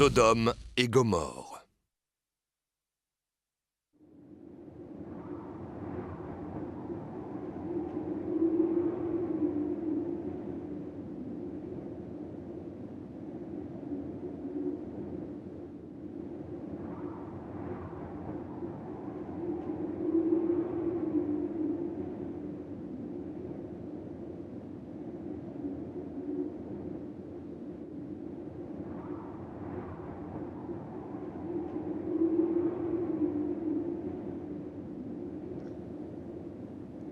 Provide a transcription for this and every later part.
Sodome et Gomorrhe.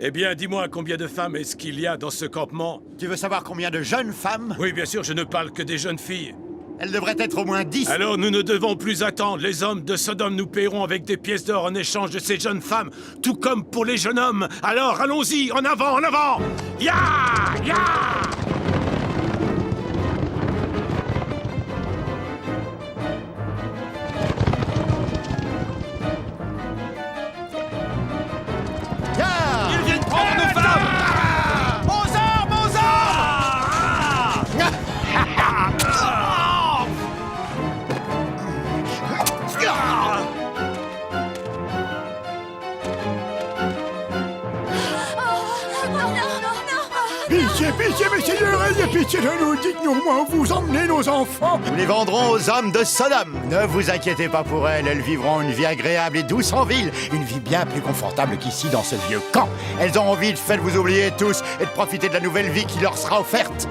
Eh bien, dis-moi, combien de femmes est-ce qu'il y a dans ce campement? Tu veux savoir combien de jeunes femmes? Oui, bien sûr, je ne parle que des jeunes filles. Elles devraient être au moins 10. Alors nous ne devons plus attendre. Les hommes de Sodome nous paieront avec des pièces d'or en échange de ces jeunes femmes, tout comme pour les jeunes hommes. Alors allons-y, en avant, en avant! Ya! Ya! Ils viennent prendre nos femmes! Aux armes! Aux armes! Pitié, pitié, mes seigneurs, ayez pitié de nous, dites-nous au moins où vous emmenez nos enfants. Nous les vendrons aux hommes de Sodome. Ne vous inquiétez pas pour elles, elles vivront une vie agréable et douce en ville. Une vie bien plus confortable qu'ici dans ce vieux camp. Elles auront envie de faire vous oublier tous et de profiter de la nouvelle vie qui leur sera offerte.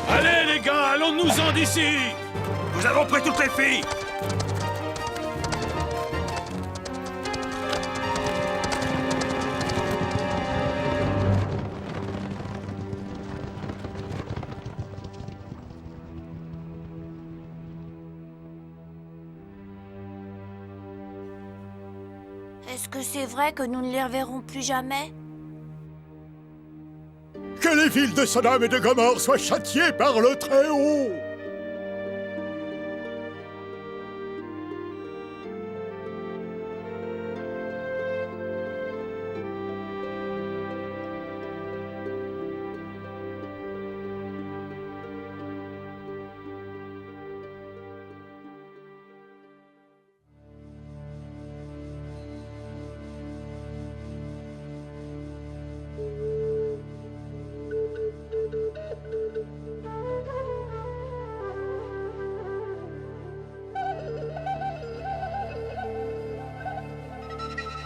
Allez les gars, allons-nous-en d'ici! Nous avons pris toutes les filles! Est-ce que c'est vrai que nous ne les reverrons plus jamais? Que les villes de Sodome et de Gomorrhe soient châtiées par le Très-Haut.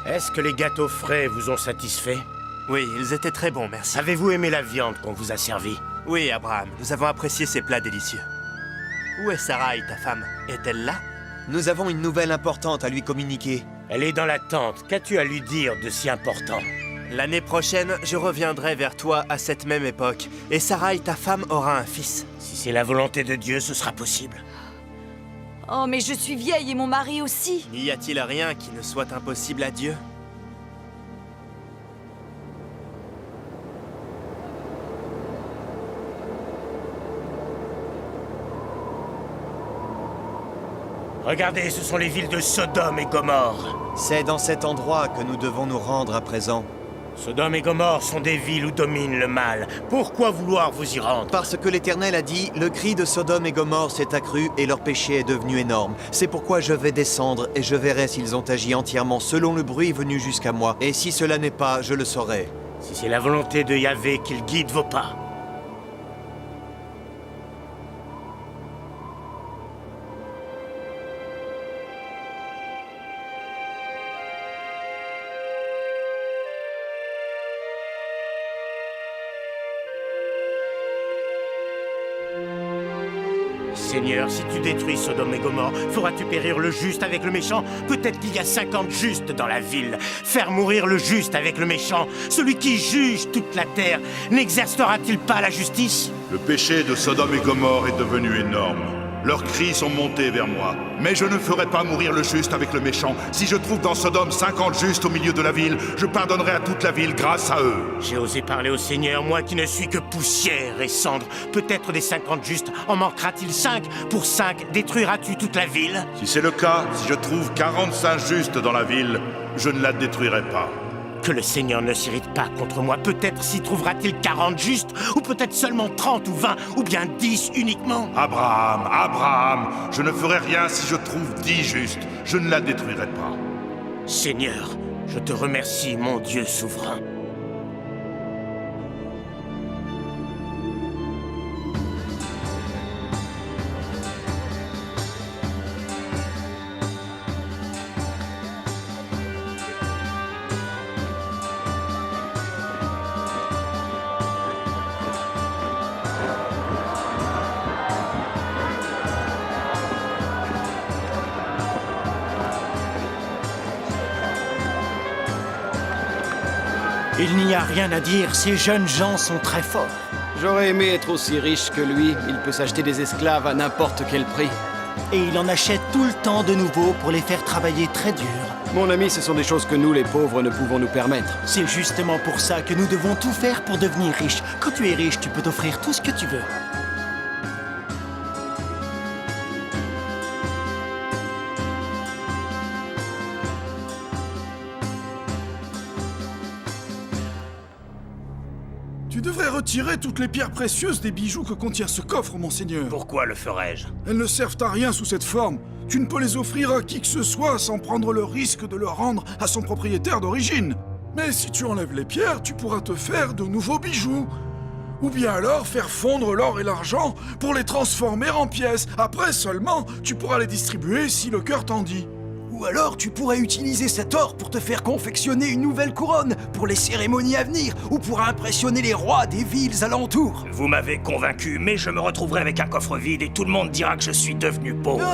Est-ce que les gâteaux frais vous ont satisfait? Oui, ils étaient très bons, merci. Avez-vous aimé la viande qu'on vous a servie? Oui, Abraham, nous avons apprécié ces plats délicieux. Où est Sarai, ta femme? Est-elle là? Nous avons une nouvelle importante à lui communiquer. Elle est dans la tente. Qu'as-tu à lui dire de si important? L'année prochaine, je reviendrai vers toi à cette même époque, et Sarai, ta femme, aura un fils. Si c'est la volonté de Dieu, ce sera possible. Oh, mais je suis vieille et mon mari aussi. N'y a-t-il rien qui ne soit impossible à Dieu? Regardez, ce sont les villes de Sodome et Gomorrhe. C'est dans cet endroit que nous devons nous rendre à présent. Sodome et Gomorrhe sont des villes où domine le mal. Pourquoi vouloir vous y rendre? Parce que l'Éternel a dit, le cri de Sodome et Gomorrhe s'est accru et leur péché est devenu énorme. C'est pourquoi je vais descendre et je verrai s'ils ont agi entièrement selon le bruit venu jusqu'à moi. Et si cela n'est pas, je le saurai. Si c'est la volonté de Yahvé qu'il guide vos pas. Seigneur, si tu détruis Sodome et Gomorrhe, feras-tu périr le juste avec le méchant? Peut-être qu'il y a 50 justes dans la ville. Faire mourir le juste avec le méchant, celui qui juge toute la terre, n'exercera-t-il pas la justice? Le péché de Sodome et Gomorrhe est devenu énorme. Leurs cris sont montés vers moi. Mais je ne ferai pas mourir le juste avec le méchant. Si je trouve dans Sodome 50 justes au milieu de la ville, je pardonnerai à toute la ville grâce à eux. J'ai osé parler au Seigneur, moi qui ne suis que poussière et cendre. Peut-être des 50 justes, en manquera-t-il 5? Pour 5, détruiras-tu toute la ville? Si c'est le cas, si je trouve 45 justes dans la ville, je ne la détruirai pas. Que le Seigneur ne s'irrite pas contre moi. Peut-être s'y trouvera-t-il 40 justes, ou peut-être seulement 30 ou 20, ou bien 10 uniquement. Abraham, je ne ferai rien si je trouve 10 justes. Je ne la détruirai pas. Seigneur, je te remercie, mon Dieu souverain. Il n'y a rien à dire, ces jeunes gens sont très forts. J'aurais aimé être aussi riche que lui. Il peut s'acheter des esclaves à n'importe quel prix. Et il en achète tout le temps de nouveau pour les faire travailler très dur. Mon ami, ce sont des choses que nous, les pauvres, ne pouvons nous permettre. C'est justement pour ça que nous devons tout faire pour devenir riches. Quand tu es riche, tu peux t'offrir tout ce que tu veux. Tu devrais retirer toutes les pierres précieuses des bijoux que contient ce coffre, monseigneur. Pourquoi le ferais-je? Elles ne servent à rien sous cette forme. Tu ne peux les offrir à qui que ce soit sans prendre le risque de le rendre à son propriétaire d'origine. Mais si tu enlèves les pierres, tu pourras te faire de nouveaux bijoux. Ou bien alors faire fondre l'or et l'argent pour les transformer en pièces. Après seulement, tu pourras les distribuer si le cœur t'en dit. Ou alors tu pourrais utiliser cet or pour te faire confectionner une nouvelle couronne pour les cérémonies à venir ou pour impressionner les rois des villes alentours. Vous m'avez convaincu, mais je me retrouverai avec un coffre vide et tout le monde dira que je suis devenu pauvre.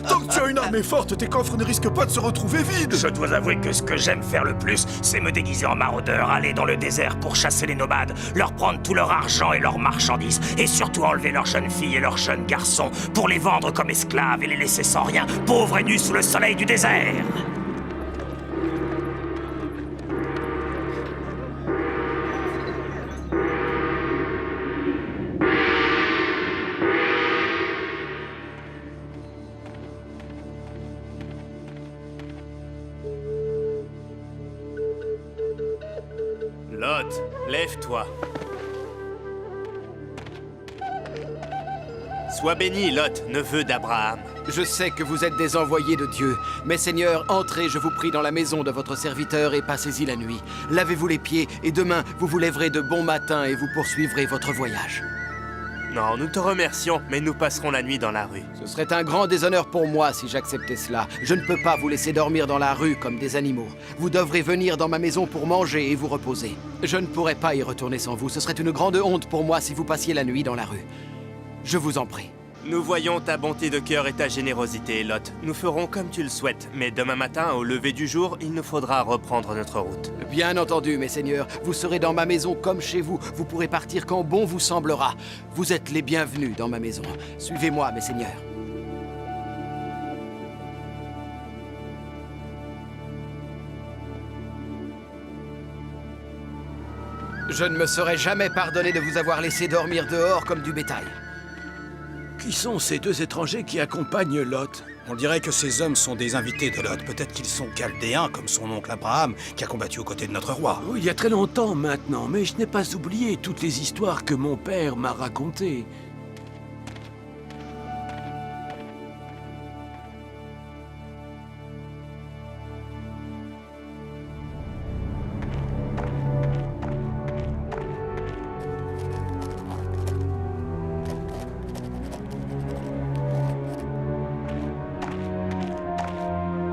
Tant que tu as une armée forte, tes coffres ne risquent pas de se retrouver vides. Je dois avouer que ce que j'aime faire le plus, c'est me déguiser en maraudeur, aller dans le désert pour chasser les nomades, leur prendre tout leur argent et leurs marchandises, et surtout enlever leurs jeunes filles et leurs jeunes garçons pour les vendre comme esclaves et les laisser sans rien, pauvres et nus sous le soleil du désert. Lot, lève-toi. Sois béni, Lot, neveu d'Abraham. Je sais que vous êtes des envoyés de Dieu, mais Seigneur, entrez, je vous prie, dans la maison de votre serviteur et passez-y la nuit. Lavez-vous les pieds, et demain, vous vous lèverez de bon matin et vous poursuivrez votre voyage. Non, nous te remercions, mais nous passerons la nuit dans la rue. Ce serait un grand déshonneur pour moi si j'acceptais cela. Je ne peux pas vous laisser dormir dans la rue comme des animaux. Vous devrez venir dans ma maison pour manger et vous reposer. Je ne pourrais pas y retourner sans vous. Ce serait une grande honte pour moi si vous passiez la nuit dans la rue. Je vous en prie. Nous voyons ta bonté de cœur et ta générosité, Lot. Nous ferons comme tu le souhaites, mais demain matin, au lever du jour, il nous faudra reprendre notre route. Bien entendu, mes seigneurs. Vous serez dans ma maison comme chez vous. Vous pourrez partir quand bon vous semblera. Vous êtes les bienvenus dans ma maison. Suivez-moi, mes seigneurs. Je ne me serais jamais pardonné de vous avoir laissé dormir dehors comme du bétail. Qui sont ces deux étrangers qui accompagnent Lot? On dirait que ces hommes sont des invités de Lot. Peut-être qu'ils sont chaldéens, comme son oncle Abraham, qui a combattu aux côtés de notre roi. Oui, il y a très longtemps maintenant, mais je n'ai pas oublié toutes les histoires que mon père m'a racontées.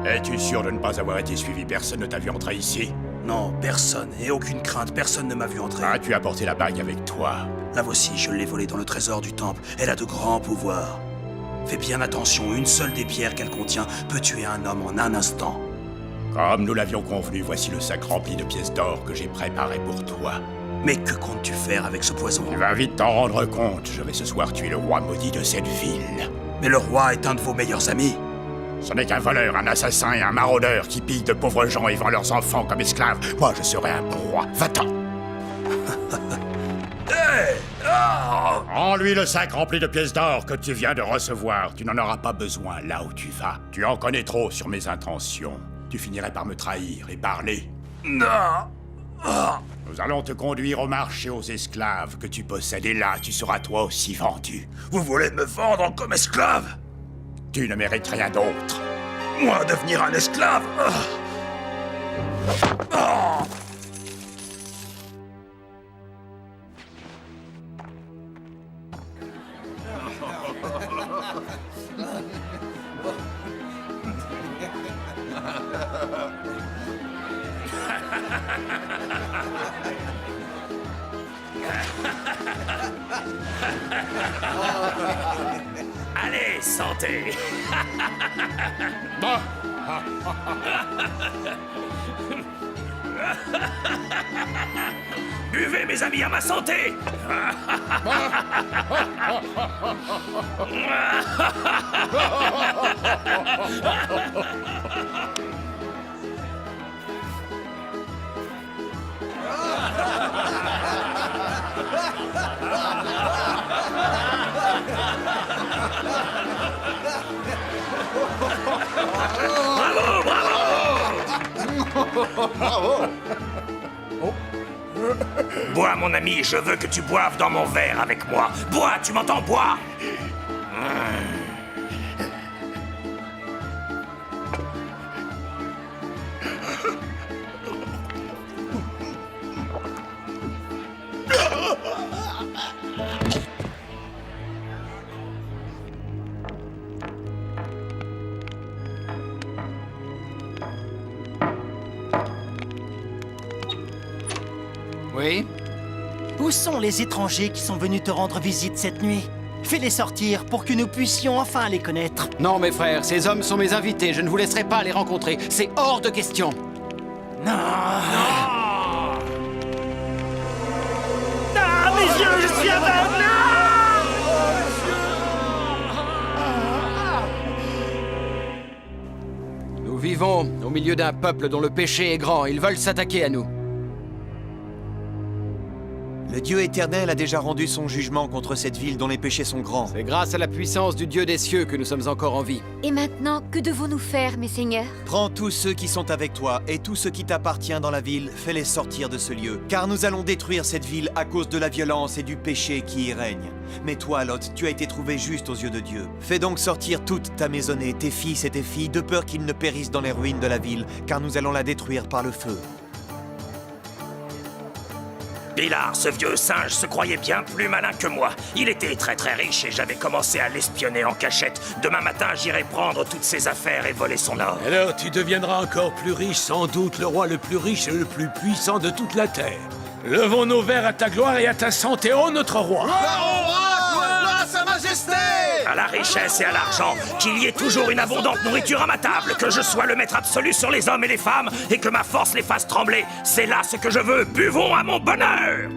Es-tu sûr de ne pas avoir été suivi? Personne ne t'a vu entrer ici? Non, personne. Et aucune crainte, personne ne m'a vu entrer. Ah, tu as porté la bague avec toi. La voici, je l'ai volée dans le trésor du temple. Elle a de grands pouvoirs. Fais bien attention, une seule des pierres qu'elle contient peut tuer un homme en un instant. Comme nous l'avions convenu, voici le sac rempli de pièces d'or que j'ai préparé pour toi. Mais que comptes-tu faire avec ce poison? Tu vas vite t'en rendre compte. Je vais ce soir tuer le roi maudit de cette ville. Mais le roi est un de vos meilleurs amis. Ce n'est qu'un voleur, un assassin et un maraudeur qui pille de pauvres gens et vend leurs enfants comme esclaves. Moi, je serai un roi. Va-t'en! Rends-lui le sac rempli de pièces d'or que tu viens de recevoir. Tu n'en auras pas besoin là où tu vas. Tu en connais trop sur mes intentions. Tu finirais par me trahir et parler. Non. Nous allons te conduire au marché aux esclaves que tu possèdes, et là, tu seras toi aussi vendu. Vous voulez me vendre comme esclave? Tu ne mérites rien d'autre. Moi, devenir un esclave? Allez, santé. Buvez, mes amis, à ma santé. Bravo, bravo. Bois, mon ami, je veux que tu boives dans mon verre avec moi. Bois, tu m'entends, bois. Oui? Où sont les étrangers qui sont venus te rendre visite cette nuit? Fais-les sortir pour que nous puissions enfin les connaître. Non, mes frères, ces hommes sont mes invités. Je ne vous laisserai pas les rencontrer. C'est hors de question. Non. Non. Ah, mes yeux, je suis aveugle. Nous vivons au milieu d'un peuple dont le péché est grand. Ils veulent s'attaquer à nous. Le Dieu éternel a déjà rendu son jugement contre cette ville dont les péchés sont grands. C'est grâce à la puissance du Dieu des cieux que nous sommes encore en vie. Et maintenant, que devons-nous faire, mes seigneurs? Prends tous ceux qui sont avec toi et tout ce qui t'appartient dans la ville, fais-les sortir de ce lieu. Car nous allons détruire cette ville à cause de la violence et du péché qui y règne. Mais toi, Lot, tu as été trouvé juste aux yeux de Dieu. Fais donc sortir toute ta maisonnée, tes fils et tes filles, de peur qu'ils ne périssent dans les ruines de la ville, car nous allons la détruire par le feu. Pilar, ce vieux singe se croyait bien plus malin que moi. Il était très riche et j'avais commencé à l'espionner en cachette. Demain matin, j'irai prendre toutes ses affaires et voler son or. Alors tu deviendras encore plus riche, sans doute le roi le plus riche et le plus puissant de toute la terre. Levons nos verres à ta gloire et à ta santé, ô notre roi. Gloire à sa majesté! À la richesse et à l'argent, qu'il y ait toujours une abondante nourriture à ma table, que je sois le maître absolu sur les hommes et les femmes, et que ma force les fasse trembler. C'est là ce que je veux. Buvons à mon bonheur!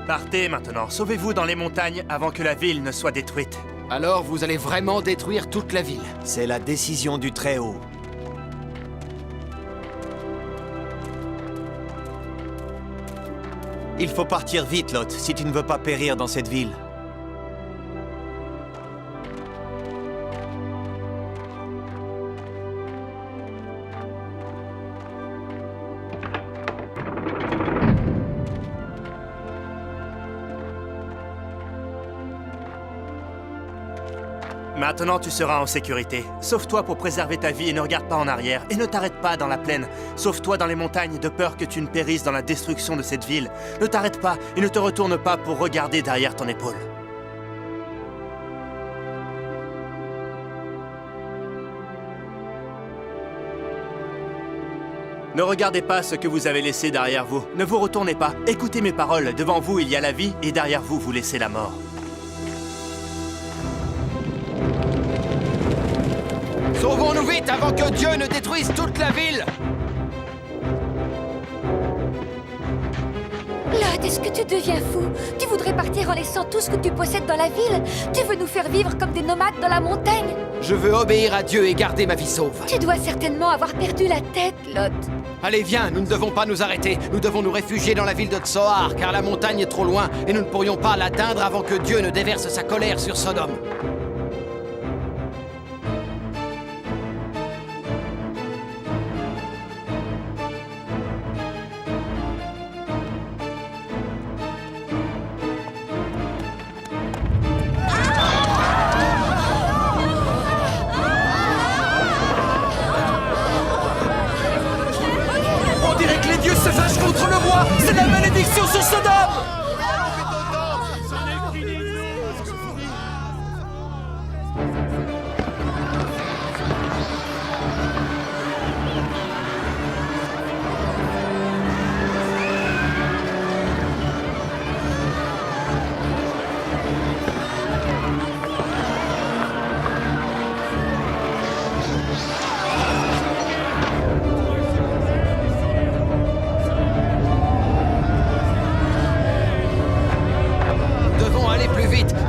Partez maintenant, sauvez-vous dans les montagnes avant que la ville ne soit détruite. Alors vous allez vraiment détruire toute la ville? C'est la décision du Très-Haut. Il faut partir vite, Lot, si tu ne veux pas périr dans cette ville. Maintenant, tu seras en sécurité. Sauve-toi pour préserver ta vie et ne regarde pas en arrière. Et ne t'arrête pas dans la plaine. Sauve-toi dans les montagnes de peur que tu ne périsses dans la destruction de cette ville. Ne t'arrête pas et ne te retourne pas pour regarder derrière ton épaule. Ne regardez pas ce que vous avez laissé derrière vous. Ne vous retournez pas. Écoutez mes paroles. Devant vous, il y a la vie, et derrière vous, vous laissez la mort. Sauvons-nous vite avant que Dieu ne détruise toute la ville! Lot, est-ce que tu deviens fou? Tu voudrais partir en laissant tout ce que tu possèdes dans la ville? Tu veux nous faire vivre comme des nomades dans la montagne? Je veux obéir à Dieu et garder ma vie sauve. Tu dois certainement avoir perdu la tête, Lot. Allez, viens, nous ne devons pas nous arrêter. Nous devons nous réfugier dans la ville de Tsoar, car la montagne est trop loin et nous ne pourrions pas l'atteindre avant que Dieu ne déverse sa colère sur Sodome. Contre le roi, c'est la malédiction sur Sodome!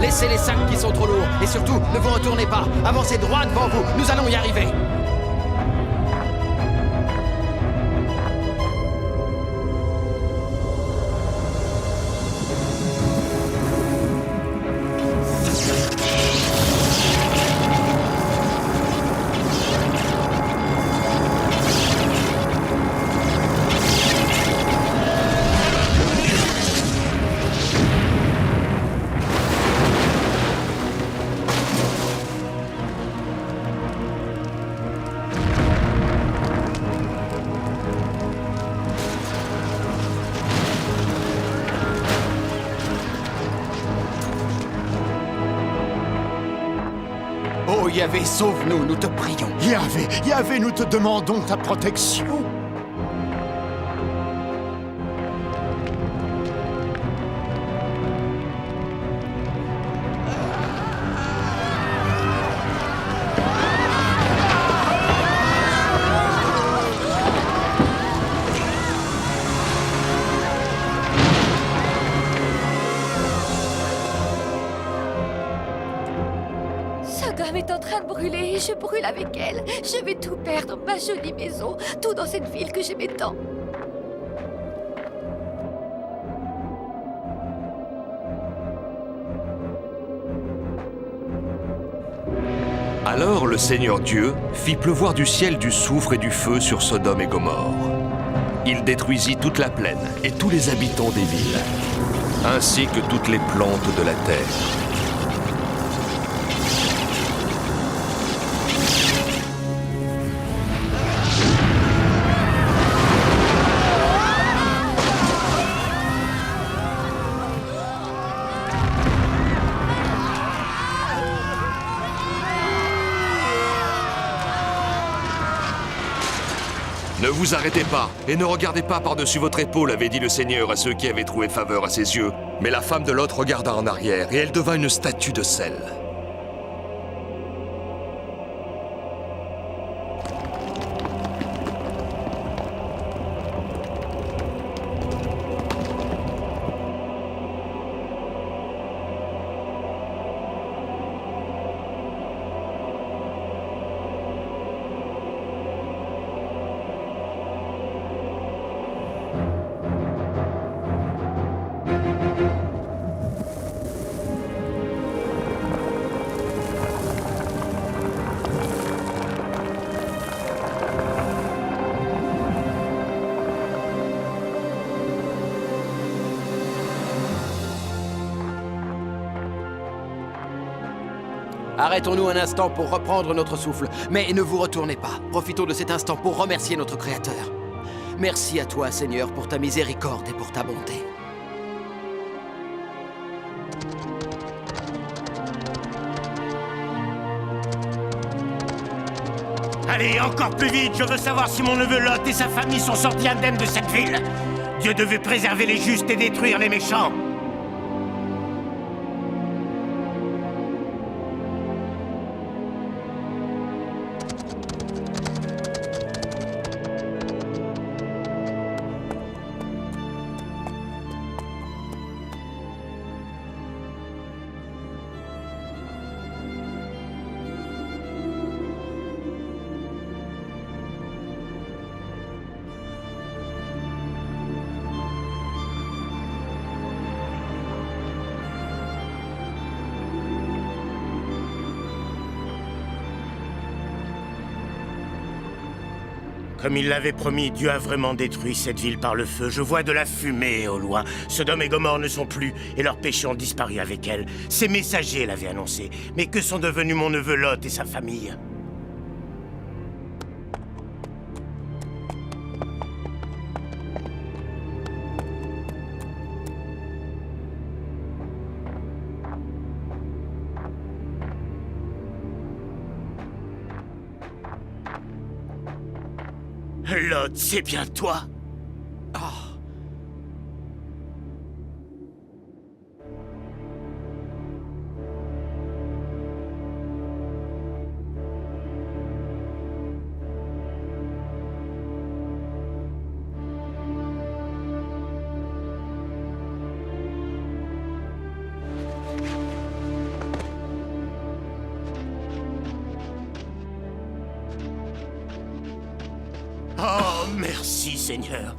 Laissez les sacs qui sont trop lourds. Et surtout, ne vous retournez pas. Avancez droit devant vous. Nous allons y arriver. Oh Yahvé, sauve-nous, nous te prions. Yahvé, nous te demandons ta protection. Sodome est en train de brûler et je brûle avec elle. Je vais tout perdre, ma jolie maison, tout dans cette ville que j'aimais tant. Alors le Seigneur Dieu fit pleuvoir du ciel du soufre et du feu sur Sodome et Gomorrhe. Il détruisit toute la plaine et tous les habitants des villes, ainsi que toutes les plantes de la terre. Ne vous arrêtez pas, et ne regardez pas par-dessus votre épaule, avait dit le Seigneur à ceux qui avaient trouvé faveur à ses yeux. Mais la femme de Lot regarda en arrière, et elle devint une statue de sel. Arrêtons-nous un instant pour reprendre notre souffle. Mais ne vous retournez pas. Profitons de cet instant pour remercier notre Créateur. Merci à toi, Seigneur, pour ta miséricorde et pour ta bonté. Allez, encore plus vite, je veux savoir si mon neveu Lot et sa famille sont sortis indemnes de cette ville. Dieu devait préserver les justes et détruire les méchants. Comme il l'avait promis, Dieu a vraiment détruit cette ville par le feu. Je vois de la fumée au loin. Sodome et Gomorrhe ne sont plus, et leurs péchés ont disparu avec elle. Ses messagers l'avaient annoncé. Mais que sont devenus mon neveu Lot et sa famille? Lot, c'est bien toi? Oh, merci Seigneur.